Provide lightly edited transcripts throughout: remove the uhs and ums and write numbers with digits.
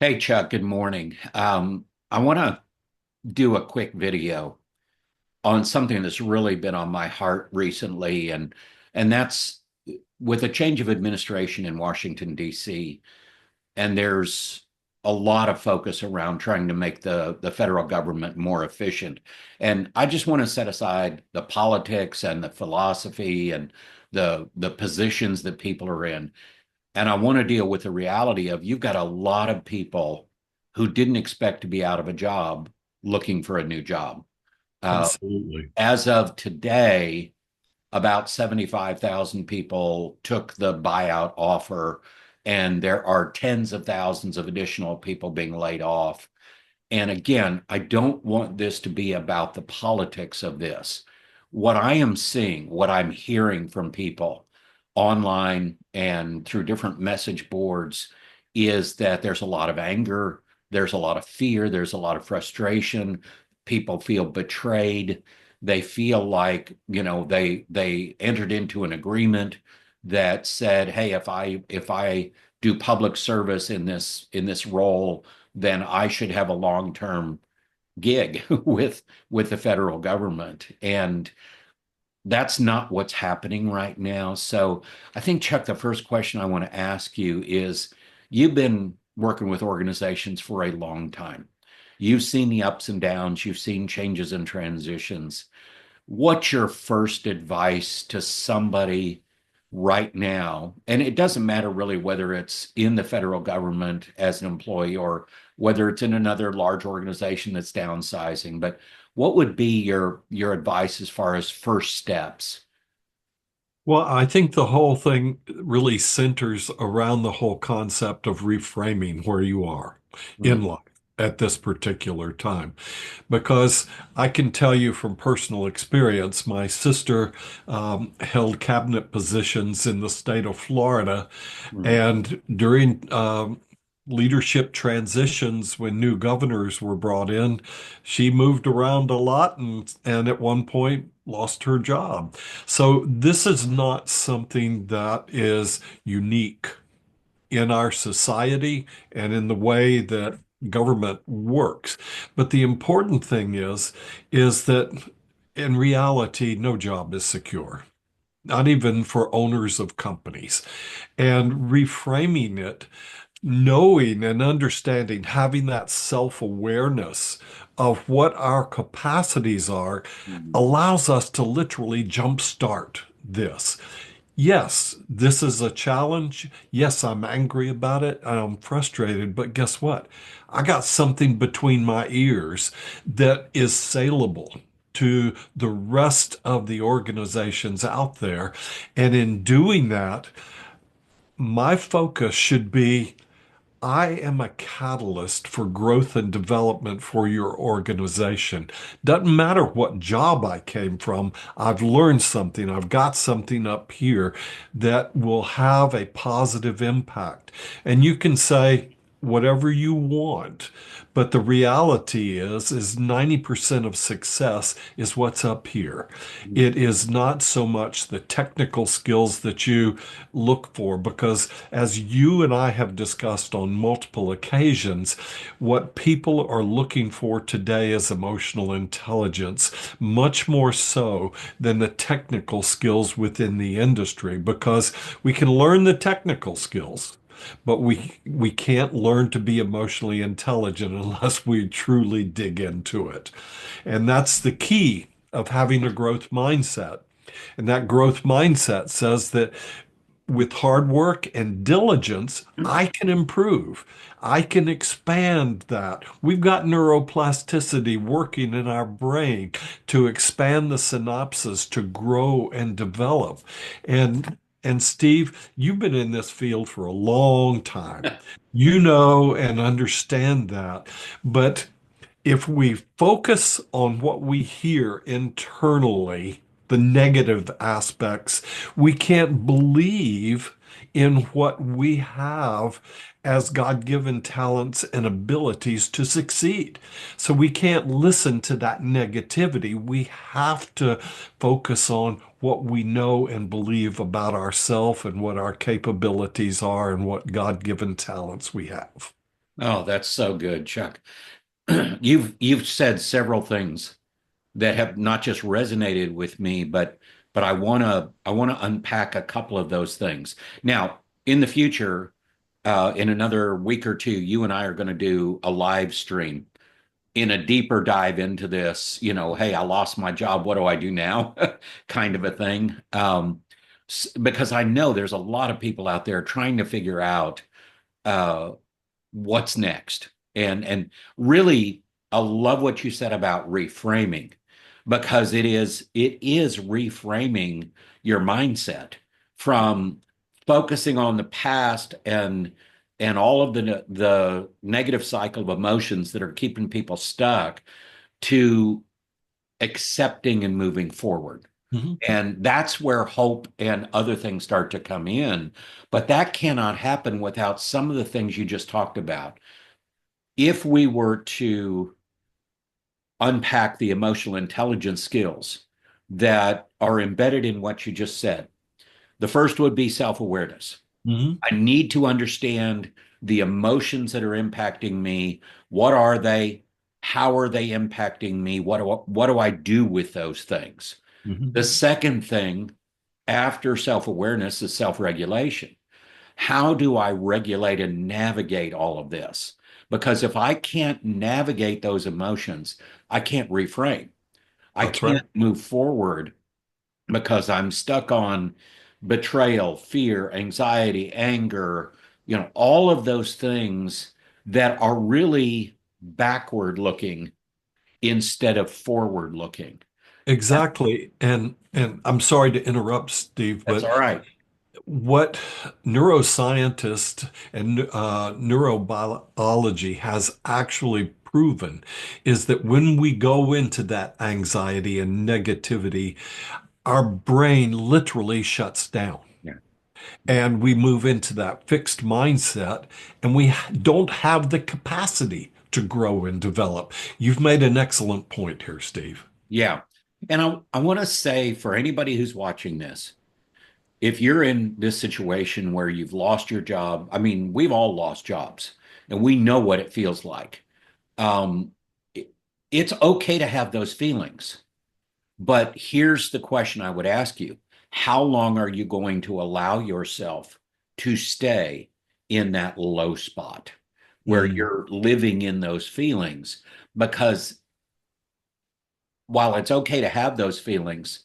Hey Chuck, good morning. I want to do a quick video on something that's really been on my heart recently, and that's with a change of administration in Washington, D.C., and there's a lot of focus around trying to make the federal government more efficient. And I just want to set aside the politics and the philosophy and the positions that people are in. And I want to deal with the reality of you've got a lot of people who didn't expect to be out of a job looking for a new job. Uh, Absolutely. as of today, about 75,000 people took the buyout offer, and there are tens of thousands of additional people being laid off. And again, I don't want this to be about the politics of this. What I am seeing, what I'm hearing from people online and through different message boards is that there's a lot of anger, there's a lot of fear, there's a lot of frustration. People feel betrayed. They feel like, they entered into an agreement that said, "Hey, if I do public service in this role, then I should have a long-term gig with the federal government." And that's not what's happening right now. So I think, Chuck, the first question I want to ask you is you've been working with organizations for a long time. You've seen the ups and downs, you've seen changes and transitions. What's your first advice to somebody right now? And it doesn't matter really whether it's in the federal government as an employee or whether it's in another large organization that's downsizing, but what would be your advice as far as first steps? Well, I think the whole thing really centers around the whole concept of reframing where you are in Mm, life at this particular time. Because I can tell you from personal experience, my sister held cabinet positions in the state of Florida. mm, And during leadership transitions, when new governors were brought in, she moved around a lot and at one point lost her job. So this is not something that is unique in our society and in the way that government works. But the important thing is that in reality, no job is secure, not even for owners of companies. And reframing it, knowing and understanding, having that self-awareness of what our capacities are, mm, allows us to literally jumpstart this. Yes, this is a challenge. Yes, I'm angry about it. I'm frustrated, but guess what? I got something between my ears that is saleable to the rest of the organizations out there. And in doing that, my focus should be I am a catalyst for growth and development for your organization. Doesn't matter what job I came from, I've learned something. I've got something up here that will have a positive impact. And you can say whatever you want, but the reality is 90% of success is what's up here. mm. It is not so much the technical skills that you look for, because as you and I have discussed on multiple occasions, what people are looking for today is emotional intelligence, much more so than the technical skills within the industry, because we can learn the technical skills. But we can't learn to be emotionally intelligent unless we truly dig into it. And that's the key of having a growth mindset. And that growth mindset says that with hard work and diligence, I can improve. I can expand that. We've got neuroplasticity working in our brain to expand the synapses, to grow and develop. And Steve, you've been in this field for a long time. You know and understand that. But if we focus on what we hear internally, the negative aspects, we can't believe in what we have as God-given talents and abilities to succeed. So we can't listen to that negativity. We have to focus on what we know and believe about ourselves and what our capabilities are and what God-given talents we have. Oh, that's so good, Chuck. You've said several things that have not just resonated with me, but I want to unpack a couple of those things. Now, in the future, in another week or two, you and I are going to do a live stream in a deeper dive into this. Hey, I lost my job. What do I do now? Kind of a thing. Because I know there's a lot of people out there trying to figure out uh, what's next. And really, I love what you said about reframing because it is reframing your mindset from focusing on the past and all of the negative cycle of emotions that are keeping people stuck to accepting and moving forward. Mhm. And that's where hope and other things start to come in. But that cannot happen without some of the things you just talked about. If we were to unpack the emotional intelligence skills that are embedded in what you just said, the first would be self awareness. Mhm. I need to understand the emotions that are impacting me. What are they? How are they impacting me? What do I do with those things? Mhm. The second thing after self awareness is self regulation. How do I regulate and navigate all of this? Because if I can't navigate those emotions, I can't reframe. I That's right. can't move forward because I'm stuck on betrayal, fear, anxiety, anger, all of those things that are really backward looking instead of forward looking. Exactly. And I'm sorry to interrupt, Steve, That's but all right. what neuroscientists and neurobiology has actually proven is that when we go into that anxiety and negativity, our brain literally shuts down Yeah. and we move into that fixed mindset and don't have the capacity to grow and develop. You've made an excellent point here, Steve. Yeah. And I want to say for anybody who's watching this, if you're in this situation where you've lost your job, I mean, we've all lost jobs and we know what it feels like. Um, it- it's okay to have those feelings. But here's the question I would ask you. How long are you going to allow yourself to stay in that low spot where Mm. you're living in those feelings? Because while it's okay to have those feelings,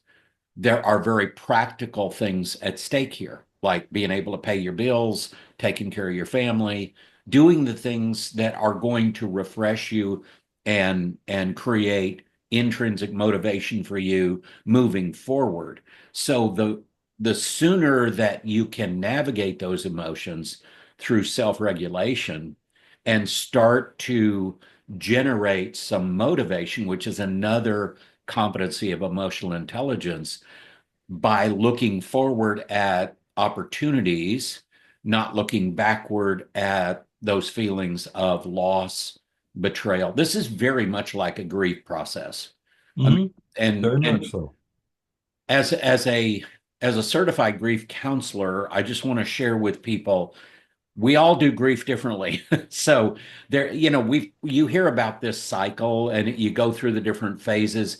there are very practical things at stake here, like being able to pay your bills, taking care of your family, doing the things that are going to refresh you and create intrinsic motivation for you moving forward. So the sooner that you can navigate those emotions through self-regulation and start to generate some motivation, which is another competency of emotional intelligence, by looking forward at opportunities, not looking backward at those feelings of loss, betrayal. This is very much like a grief process. I mean, Hmm. and Very much and so. as a certified grief counselor, I just want to share with people we all do grief differently. So there, you hear about this cycle and you go through the different phases.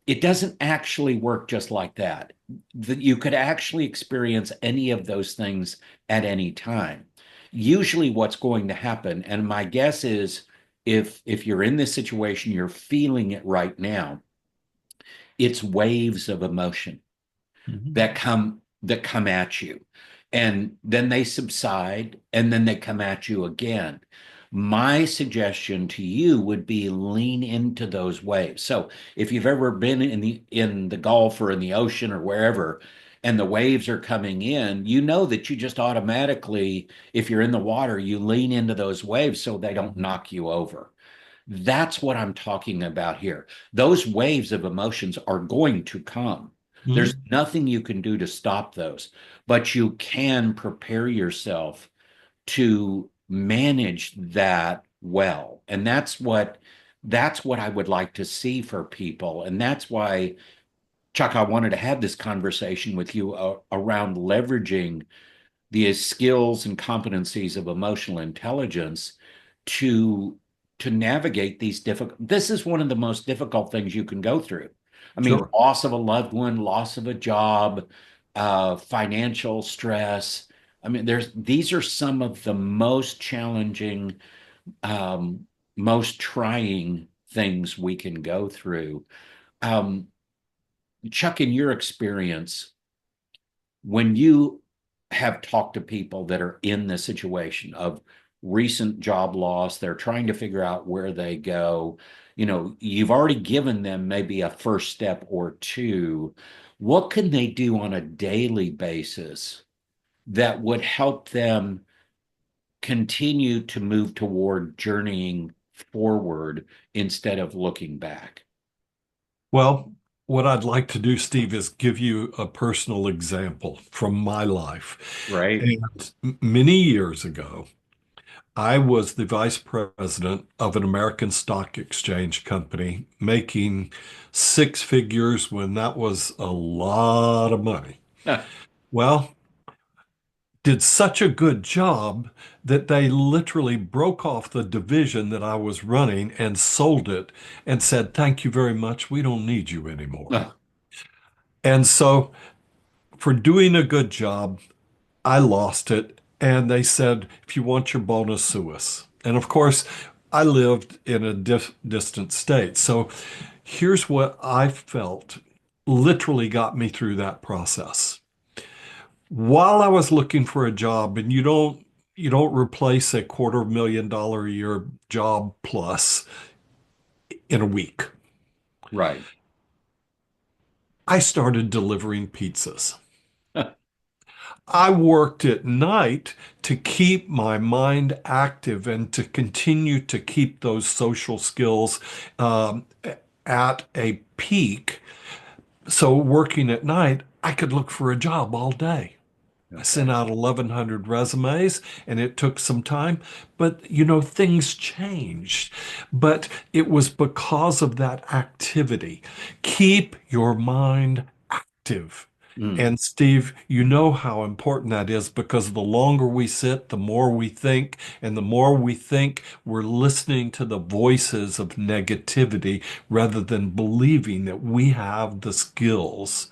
It doesn't actually work just like that. That you could actually experience any of those things at any time. Usually what's going to happen, and my guess is if you're in this situation, you're feeling it right now, it's waves of emotion Mhm. that come at you, and then they subside and then they come at you again. My suggestion to you would be lean into those waves. So if you've ever been in the Gulf or in the ocean or wherever, and the waves are coming in, you know that you just automatically, if you're in the water, you lean into those waves so they don't knock you over. That's what I'm talking about here. Those waves of emotions are going to come. There's Mhm. nothing you can do to stop those, but you can prepare yourself to manage that well. And that's what I would like to see for people. And that's why, Chuck, I wanted to have this conversation with you around leveraging the skills and competencies of emotional intelligence to navigate these difficult. This is one of the most difficult things you can go through. I mean, Sure. loss of a loved one, loss of a job, financial stress. I mean, there's these are some of the most challenging, most trying things we can go through. Um, Chuck, in your experience, when you have talked to people that are in the situation of recent job loss, they're trying to figure out where they go, you've already given them maybe a first step or two. What can they do on a daily basis that would help them continue to move toward journeying forward instead of looking back? Well, what I'd like to do, Steve, is give you a personal example from my life. Right? And many years ago, I was the vice president of an American stock exchange company, making six figures when that was a lot of money. Well, did such a good job that they literally broke off the division that I was running and sold it and said, "Thank you very much. We don't need you anymore." And so, for doing a good job, I lost it. And they said, "If you want your bonus, sue us." And of course, I lived in a distant state. So here's what I felt literally got me through that process. While I was looking for a job, and you don't replace a $250,000 a year job plus in a week, Right. I started delivering pizzas. I worked at night to keep my mind active and to continue to keep those social skills um, at a peak. So, working at night, I could look for a job all day. I sent Okay. out 1,100 resumes and it took some time, but things changed. But it was because of that activity. Keep your mind active. Mm, And Steve, you know how important that is because the longer we sit, the more we think, and the more we think, we're listening to the voices of negativity rather than believing that we have the skills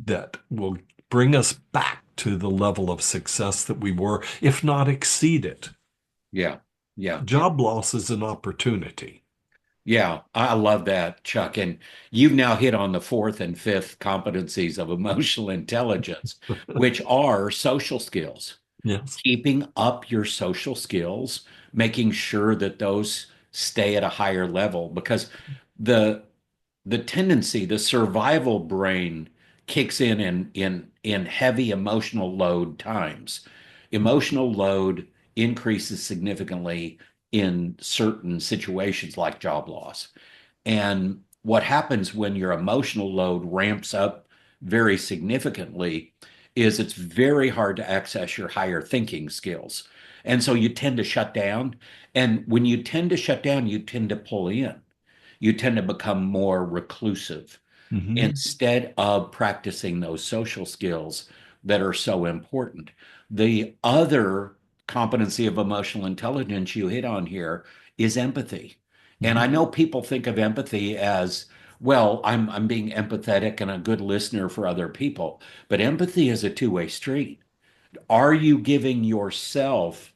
that will bring us back to the level of success that we were, if not exceed it. yeah. Yeah. Job loss is an opportunity. Yeah, I love that, Chuck. And you've now hit on the fourth and fifth competencies of emotional intelligence, which are social skills. Yes. Keeping up your social skills, making sure that those stay at a higher level, because the the tendency, the survival brain kicks in heavy emotional load times. Emotional load increases significantly in certain situations like job loss. And what happens when your emotional load ramps up very significantly is it's very hard to access your higher thinking skills. And so you tend to shut down. And when you tend to shut down, you tend to pull in. You tend to become more reclusive Hmm. instead of practicing those social skills that are so important. The other competency of emotional intelligence you hit on here is empathy. And Hmm. I know people think of empathy as, well, I'm being empathetic and a good listener for other people, but empathy is a two-way street. Are you giving yourself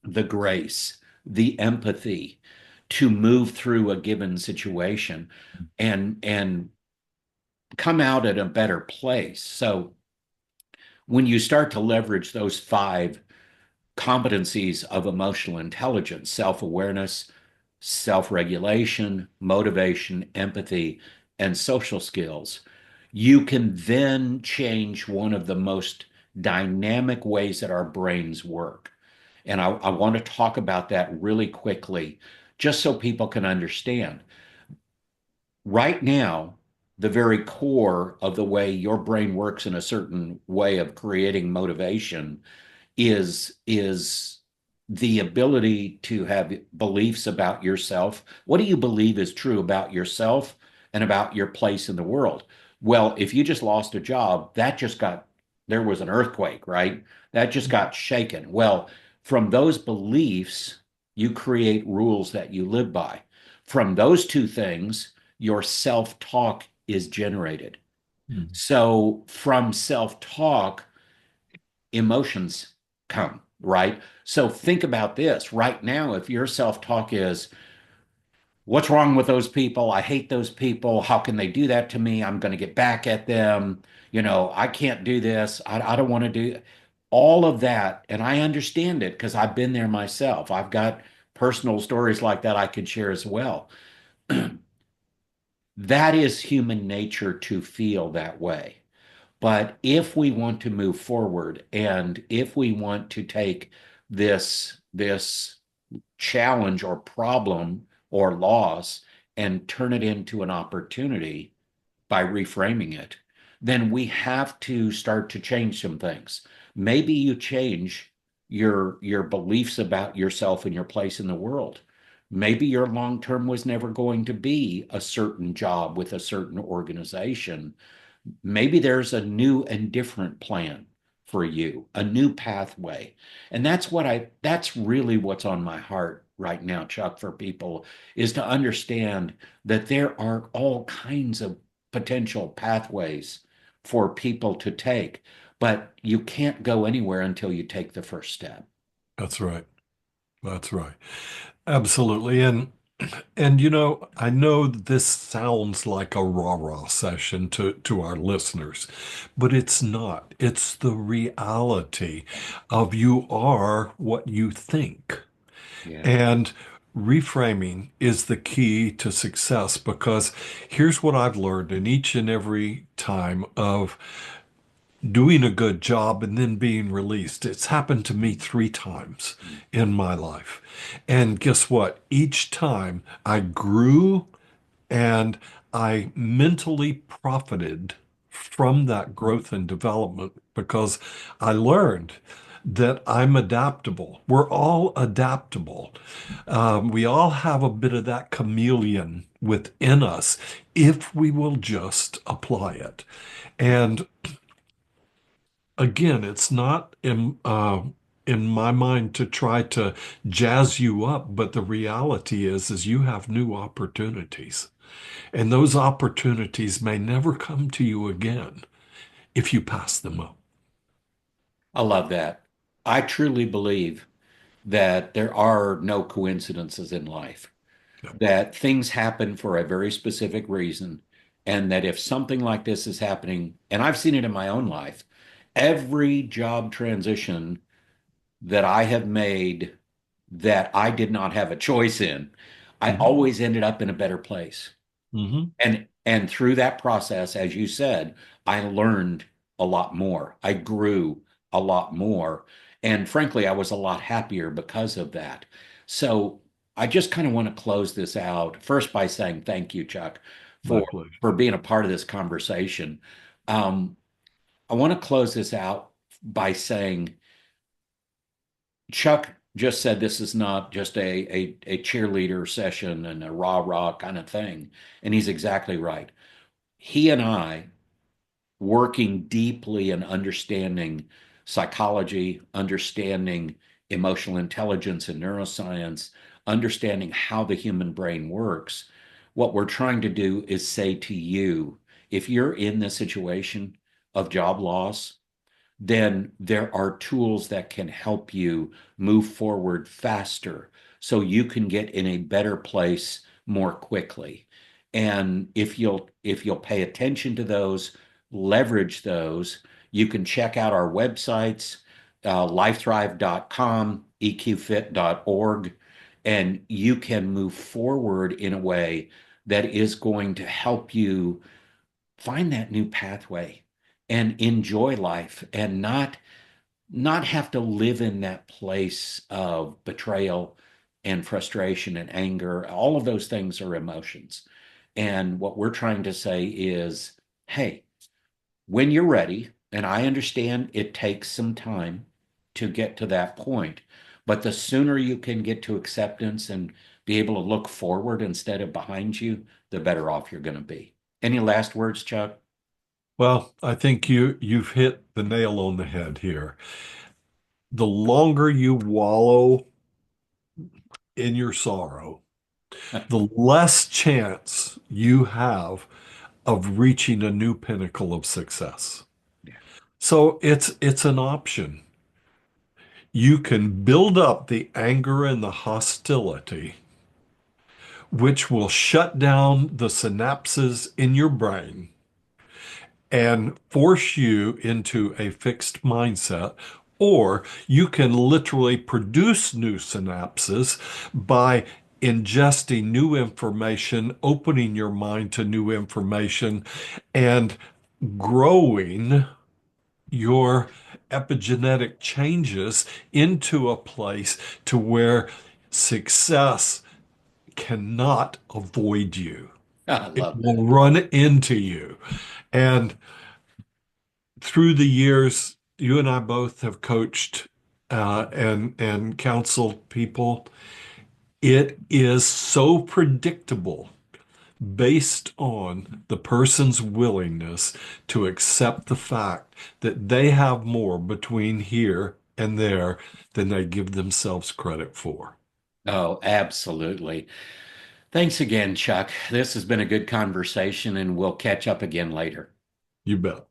the grace, the empathy to move through a given situation and come out at a better place? So when you start to leverage those five competencies of emotional intelligence, self-awareness, self-regulation, motivation, empathy, and social skills, you can then change one of the most dynamic ways that our brains work. And I want to talk about that really quickly, just so people can understand. Right now, the very core of the way your brain works in a certain way of creating motivation is the ability to have beliefs about yourself. What do you believe is true about yourself and about your place in the world? Well, if you just lost a job, that just got there was an earthquake, right? That just got shaken. Well, from those beliefs, you create rules that you live by. From those two things, your self-talk is generated. Mm. So from self-talk, emotions come, right? So think about this right now. If your self-talk is, what's wrong with those people? I hate those people. How can they do that to me? I'm going to get back at them. I can't do this. I don't want to do all of that. And I understand it because I've been there myself. I've got personal stories like that I could share as well. That is human nature to feel that way. But if we want to move forward and if we want to take this challenge or problem or loss and turn it into an opportunity by reframing it, then we have to start to change some things. Maybe you change your beliefs about yourself and your place in the world. Maybe your long term was never going to be a certain job with a certain organization. Maybe there's a new and different plan for you, a new pathway. And that's really what's on my heart right now, Chuck, for people is to understand that there are all kinds of potential pathways for people to take, but you can't go anywhere until you take the first step. That's right. That's right. Absolutely. And I know that this sounds like a rah-rah session to our listeners, but it's not. It's the reality of you are what you think. Yeah. And reframing is the key to success because here's what I've learned in each and every time of doing a good job and then being released. It's happened to me 3 times in my life. And guess what? Each time I grew and I mentally profited from that growth and development because I learned that I'm adaptable. We're all adaptable. We all have a bit of that chameleon within us if we will just apply it. And again, it's not in my mind to try to jazz you up, but the reality is you have new opportunities. And those opportunities may never come to you again if you pass them up. I love that. I truly believe that there are no coincidences in life, Yep. that things happen for a very specific reason, and that if something like this is happening, and I've seen it in my own life, every job transition that I have made that I did not have a choice in, I Mhm. always ended up in a better place. Mhm. And through that process, as you said, I learned a lot more. I grew a lot more. And frankly, I was a lot happier because of that. So I just kind of want to close this out first by saying thank you, Chuck, My for pleasure. for being a part of this conversation. Um, I want to close this out by saying Chuck just said this is not just a cheerleader session and a rah-rah kind of thing. And he's exactly right. He and I working deeply and understanding psychology, understanding emotional intelligence and neuroscience, understanding how the human brain works, what we're trying to do is say to you, if you're in this situation of job loss, then there are tools that can help you move forward faster so you can get in a better place more quickly. And if you'll pay attention to those, leverage those, you can check out our websites, lifethrive.com, eqfit.org, and you can move forward in a way that is going to help you find that new pathway and enjoy life and not have to live in that place of betrayal and frustration and anger. All of those things are emotions. And what we're trying to say is, hey, when you're ready, and I understand it takes some time to get to that point, but the sooner you can get to acceptance and be able to look forward instead of behind you, the better off you're going to be. Any last words, Chuck? Well, I think you've hit the nail on the head here. The longer you wallow in your sorrow, the less chance you have of reaching a new pinnacle of success. Yeah. So it's an option. You can build up the anger and the hostility, which will shut down the synapses in your brain and force you into a fixed mindset. Or you can literally produce new synapses by ingesting new information, opening your mind to new information, and growing your epigenetic changes into a place to where success cannot avoid you. I It love will that. run into you. And through the years, you and I both have coached and counseled people. It is so predictable based on the person's willingness to accept the fact that they have more between here and there than they give themselves credit for. Oh, absolutely. Thanks again, Chuck. This has been a good conversation, and we'll catch up again later. You bet.